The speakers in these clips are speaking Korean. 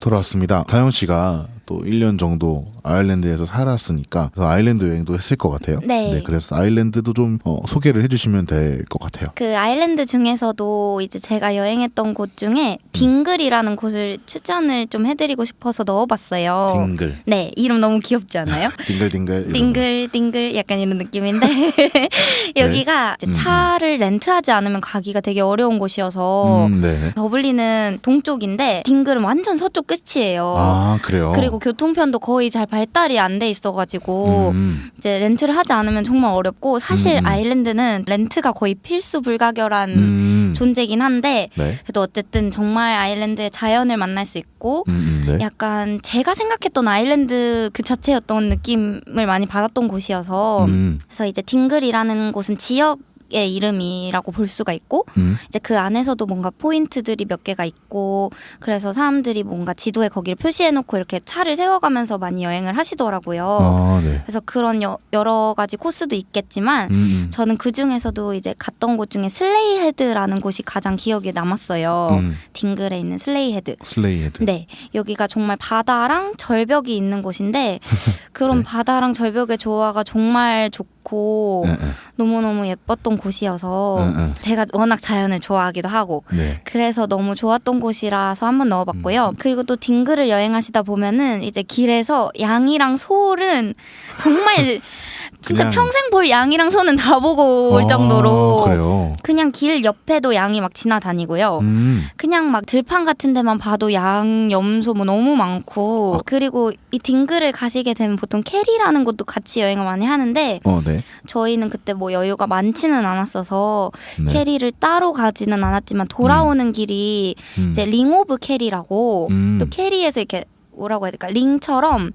돌아왔습니다. 다영 씨가 또 1년 정도 아일랜드에서 살았으니까 아일랜드 여행도 했을 것 같아요. 네. 그래서 아일랜드도 좀 소개를 해주시면 될 것 같아요. 그 아일랜드 중에서도 이제 제가 여행했던 곳 중에 딩글이라는 곳을 추천을 좀 해드리고 싶어서 넣어봤어요. 딩글. 네, 이름 너무 귀엽지 않아요? 딩글딩글. 딩글딩글 약간 이런 느낌인데 여기가 이제 차를 렌트하지 않으면 가기가 되게 어려운 곳이어서 네. 더블린은 동쪽인데 딩글은 완전 서쪽 끝이에요. 아, 그래요? 그리고 교통편도 거의 잘 발달이 안 돼 있어가지고 이제 렌트를 하지 않으면 정말 어렵고 사실 아일랜드는 렌트가 거의 필수 불가결한 존재긴 한데 네. 그래도 어쨌든 정말 아일랜드의 자연을 만날 수 있고 네. 약간 제가 생각했던 아일랜드 그 자체였던 느낌을 많이 받았던 곳이어서 그래서 이제 딩글이라는 곳은 지역의 이름이라고 볼 수가 있고 이제 그 안에서도 뭔가 포인트들이 몇 개가 있고 그래서 사람들이 뭔가 지도에 거기를 표시해놓고 이렇게 차를 세워가면서 많이 여행을 하시더라고요. 아, 네. 그래서 그런 여러 가지 코스도 있겠지만 저는 그 중에서도 이제 갔던 곳 중에 슬레이 헤드라는 곳이 가장 기억에 남았어요. 딩글에 있는 슬레이 헤드. 슬레이 헤드. 네, 여기가 정말 바다랑 절벽이 있는 곳인데 그런 네. 바다랑 절벽의 조화가 정말 좋고 너무너무 예뻤던 곳이어서 제가 워낙 자연을 좋아하기도 하고 네. 그래서 너무 좋았던 곳이라서 한번 넣어봤고요. 그리고 또 딩글을 여행하시다 보면은 이제 길에서 양이랑 소는 정말 진짜 그냥- 평생 볼 양이랑 소는 다 보고 올 정도로 그래요. 그냥 길 옆에도 양이 막 지나다니고요. 그냥 막 들판 같은 데만 봐도 양, 염소 뭐 너무 많고 그리고 이 딩글을 가시게 되면 보통 캐리라는 곳도 같이 여행을 많이 하는데 네. 저희는 그때 뭐 여유가 많지는 않았어서 네. 캐리를 따로 가지는 않았지만 돌아오는 길이 이제 링 오브 캐리라고 또 캐리에서 이렇게 뭐라고 해야 될까 링처럼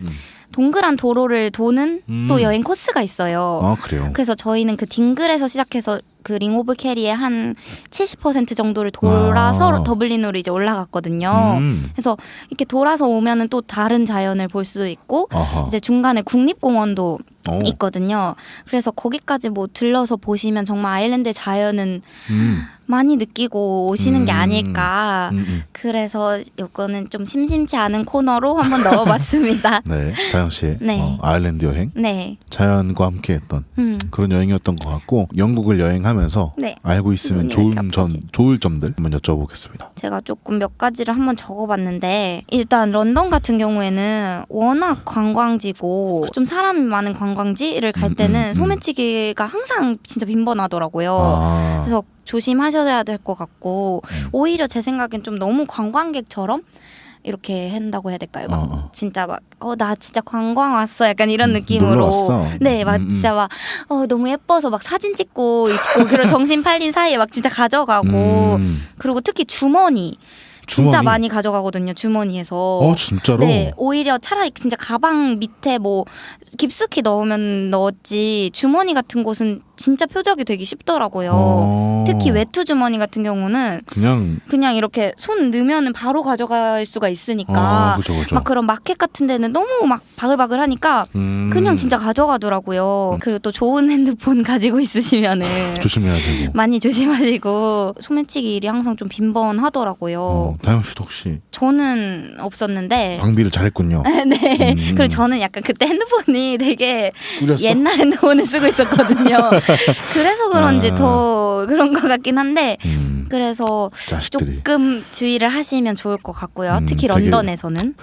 동그란 도로를 도는 또 여행 코스가 있어요. 아, 그래요. 그래서 저희는 그 딩글에서 시작해서 그 링 오브 캐리의 한 70% 정도를 돌아서 더블린으로 이제 올라갔거든요. 그래서 이렇게 돌아서 오면은 또 다른 자연을 볼 수 있고 아하. 이제 중간에 국립공원도 오. 있거든요. 그래서 거기까지 뭐 들러서 보시면 정말 아일랜드의 자연은 많이 느끼고 오시는 게 아닐까. 그래서 이거는 좀 심심치 않은 코너로 한번 넣어봤습니다. 네, 다영 씨. 네. 아일랜드 여행. 네. 자연과 함께했던 그런 여행이었던 것 같고 영국을 여행하면서 네. 알고 있으면 눈이 왜 이렇게 아프지? 좋을 점들 한번 여쭤보겠습니다. 제가 조금 몇 가지를 한번 적어봤는데 일단 런던 같은 경우에는 워낙 관광지고 좀 사람이 많은 관광지를 갈 때는 소매치기가 항상 진짜 빈번하더라고요. 그래서 조심하셔야 될 것 같고 오히려 제 생각엔 좀 너무 관광객처럼 이렇게 한다고 해야 될까요? 막 진짜 막 나 진짜 관광 왔어 약간 이런 느낌으로 놀러 왔어. 네, 막 진짜 막 너무 예뻐서 막 사진 찍고 있고 그리고 정신 팔린 사이에 막 진짜 가져가고 그리고 특히 주머니 진짜 주머니? 많이 가져가거든요. 주머니에서. 진짜로? 네, 오히려 차라리 진짜 가방 밑에 뭐 깊숙이 넣으면 넣었지 주머니 같은 곳은 진짜 표적이 되기 쉽더라고요. 특히 외투 주머니 같은 경우는 그냥 이렇게 손 넣으면은 바로 가져갈 수가 있으니까 그죠. 막 그런 마켓 같은 데는 너무 막 바글바글 하니까 그냥 진짜 가져가더라고요. 그리고 또 좋은 핸드폰 가지고 있으시면은 조심해야 되고. 많이 조심하시고 소매치기 일이 항상 좀 빈번하더라고요. 다영 씨도 혹시 저는 없었는데 방비를 잘했군요. 네. 그리고 저는 약간 그때 핸드폰이 되게 꾸렸어? 옛날 핸드폰을 쓰고 있었거든요. 그래서 그런지 더 그런 것 같긴 한데 그래서 자식들이. 조금 주의를 하시면 좋을 것 같고요. 특히 되게 런던에서는.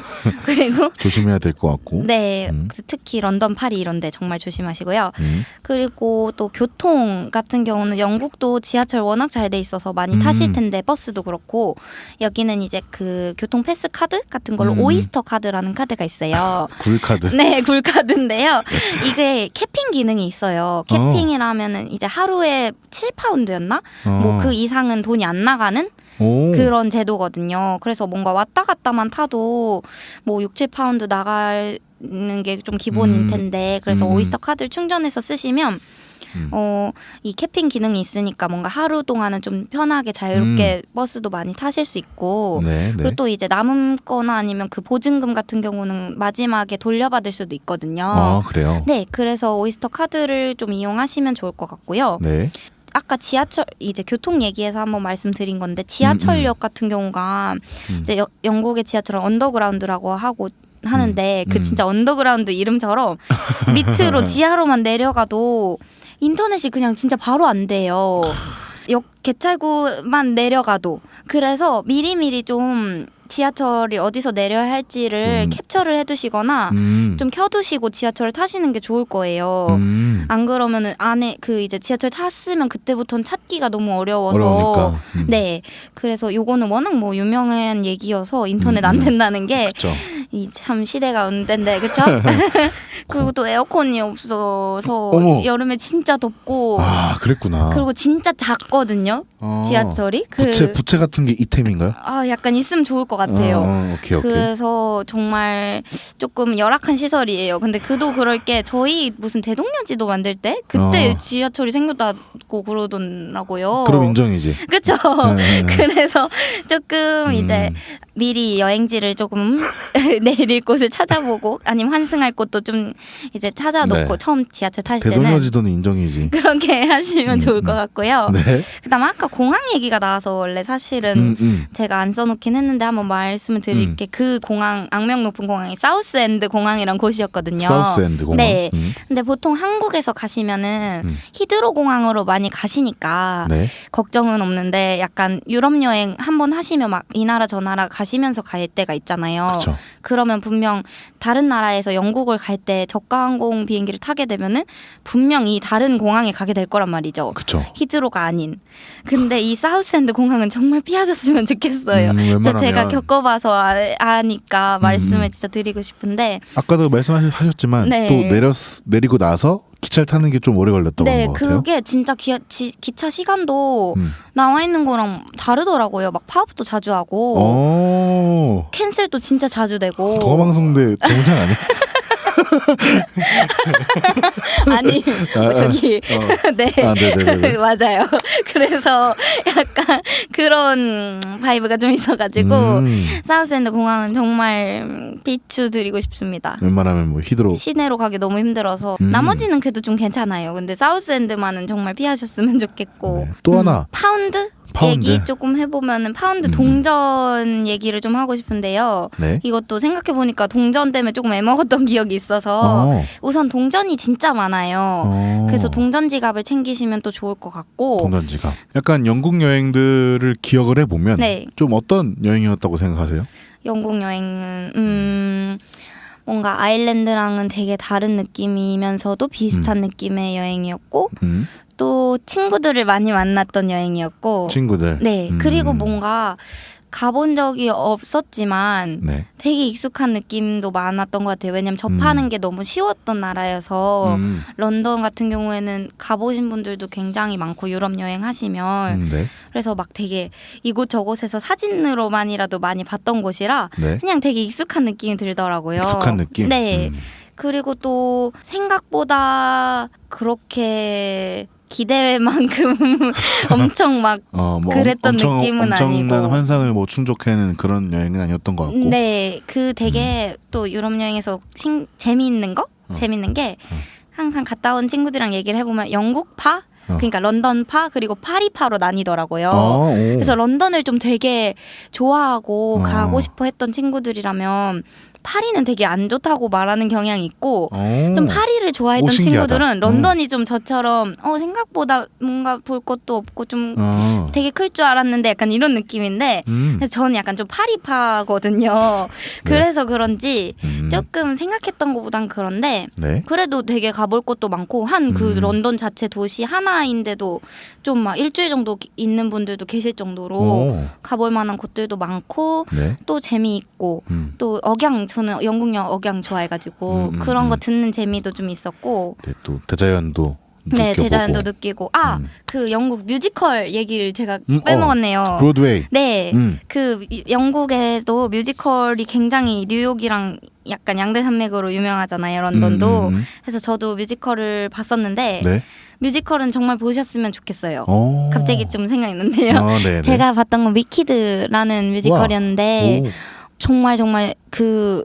그리고 조심해야 될 것 같고. 네, 특히 런던, 파리 이런데 정말 조심하시고요. 그리고 또 교통 같은 경우는 영국도 지하철 워낙 잘 돼 있어서 많이 타실 텐데 버스도 그렇고 여기는 이제 그 교통 패스 카드 같은 걸로 오이스터 카드라는 카드가 있어요. 굴카드. 네, 굴카드인데요. 이게 캐핑 기능이 있어요. 캐핑이라면은 이제 하루에 7파운드였나? 뭐 그 이상은 돈이 안 나가는 그런 제도거든요. 그래서 뭔가 왔다 갔다만 타도 뭐 6, 7파운드 나가는 게 좀 기본일 텐데 그래서 오이스터 카드를 충전해서 쓰시면 이 캐핑 기능이 있으니까 뭔가 하루 동안은 좀 편하게 자유롭게 버스도 많이 타실 수 있고 그리고 또 이제 남거나 아니면 그 보증금 같은 경우는 마지막에 돌려받을 수도 있거든요. 그래요? 네, 그래서 오이스터 카드를 좀 이용하시면 좋을 것 같고요. 네. 아까 지하철 이제 교통 얘기해서 한번 말씀드린 건데 지하철역 같은 경우가 이제 영국의 지하철은 언더그라운드라고 하는데 그 진짜 언더그라운드 이름처럼 밑으로 지하로만 내려가도 인터넷이 그냥 진짜 바로 안 돼요. 역 개찰구만 내려가도. 그래서 미리미리 좀 지하철이 어디서 내려야 할지를 캡처를 해두시거나 좀 켜두시고 지하철을 타시는 게 좋을 거예요. 안 그러면은 안에 그 이제 지하철 탔으면 그때부터는 찾기가 너무 어려워서. 어려우니까. 네. 그래서 요거는 워낙 뭐 유명한 얘기여서 인터넷 안 된다는 게 이 참 시대가 운대인데 그쵸? 그리고 또 에어컨이 없어서 어머. 여름에 진짜 덥고. 아 그랬구나. 그리고 진짜 작거든요. 지하철이. 부채 같은 게 이템인가요? 아 약간 있으면 좋을 것 같아요. 오케이. 그래서 정말 조금 열악한 시설이에요. 근데 그도 그럴 게 저희 무슨 대동여지도 만들 때 그때 지하철이 생겼다고 그러더라고요. 그럼 인정이지. 그렇죠. 그래서 조금 이제 미리 여행지를 조금 내릴 곳을 찾아보고 아니면 환승할 곳도 좀 이제 찾아놓고 처음 지하철 타실 때는 대동여지도는 인정이지. 그렇게 하시면 좋을 것 같고요. 네. 그다음 아까 공항 얘기가 나와서 원래 사실은 제가 안 써놓긴 했는데 한번 말씀을 드릴게. 그 공항 악명 높은 공항이 사우스엔드 공항이란 곳이었거든요. 사우스엔드 공항. 네. 근데 보통 한국에서 가시면은 히드로 공항으로 많이 가시니까 걱정은 없는데 약간 유럽 여행 한번 하시면 막 이 나라 저 나라 가시면서 갈 때가 있잖아요. 그쵸. 그러면 분명 다른 나라에서 영국을 갈 때 저가 항공 비행기를 타게 되면은 분명히 다른 공항에 가게 될 거란 말이죠. 그쵸. 히드로가 아닌. 근데 이 사우스엔드 공항은 정말 피하셨으면 좋겠어요. 진짜 제가 겪어봐서 아니까 말씀을 진짜 드리고 싶은데. 아까도 말씀하셨지만 또 내리고 나서 기차를 타는 게 좀 오래 걸렸다고 한 것 같아요. 그게 진짜 기차 시간도 나와 있는 거랑 다르더라고요. 막 파업도 자주 하고 캔슬도 진짜 자주 되고. 동아방송대 정장 아니야? 아니 저기 네 맞아요. 그래서 약간 그런 바이브가 좀 있어가지고 사우스엔드 공항은 정말 비추드리고 싶습니다. 웬만하면 뭐 히드로 시내로 가기 너무 힘들어서 나머지는 그래도 좀 괜찮아요. 근데 사우스엔드만은 정말 피하셨으면 좋겠고. 또 하나 파운드 얘기 조금 해보면은 파운드 동전 얘기를 좀 하고 싶은데요. 이것도 생각해보니까 동전 때문에 조금 애먹었던 기억이 있어서 우선 동전이 진짜 많아요. 그래서 동전 지갑을 챙기시면 또 좋을 것 같고. 동전 지갑. 약간 영국 여행들을 기억을 해보면 좀 어떤 여행이었다고 생각하세요? 영국 여행은 뭔가 아일랜드랑은 되게 다른 느낌이면서도 비슷한 느낌의 여행이었고 또 친구들을 많이 만났던 여행이었고 친구들 그리고 뭔가 가본 적이 없었지만 되게 익숙한 느낌도 많았던 것 같아요. 왜냐면 접하는 게 너무 쉬웠던 나라여서 런던 같은 경우에는 가보신 분들도 굉장히 많고 유럽 여행 하시면 그래서 막 되게 이곳저곳에서 사진으로만이라도 많이 봤던 곳이라 그냥 되게 익숙한 느낌이 들더라고요. 익숙한 느낌? 네. 그리고 또 생각보다 그렇게 기대만큼 엄청 막 그랬던 느낌은 아니고 엄청난 환상을 뭐 충족해내는 그런 여행은 아니었던 것 같고 그 되게 또 유럽 여행에서 재미있는 게 항상 갔다 온 친구들이랑 얘기를 해보면 영국파 그러니까 런던파 그리고 파리파로 나뉘더라고요. 그래서 런던을 좀 되게 좋아하고 가고 싶어 했던 친구들이라면 파리는 되게 안 좋다고 말하는 경향이 있고 좀 파리를 좋아했던 친구들은 런던이 좀 저처럼 생각보다 뭔가 볼 것도 없고 좀 되게 클 줄 알았는데 약간 이런 느낌인데 그래서 저는 약간 좀 파리파거든요. 그래서 그런지 조금 생각했던 것보단 그런데 그래도 되게 가볼 곳도 많고 한 그 런던 자체 도시 하나인데도 좀 막 일주일 정도 있는 분들도 계실 정도로 가볼 만한 곳들도 많고 또 재미있고 또 저는 영국 억양 좋아해가지고 그런 거 듣는 재미도 좀 있었고 또 대자연도 대자연도 느끼고 그 영국 뮤지컬 얘기를 제가 빼먹었네요. 브로드웨이. 그 영국에도 뮤지컬이 굉장히 뉴욕이랑 약간 양대산맥으로 유명하잖아요. 런던도. 그래서 저도 뮤지컬을 봤었는데 뮤지컬은 정말 보셨으면 좋겠어요. 갑자기 좀 생각이 났네요. 제가 봤던 건 위키드라는 뮤지컬이었는데 정말 그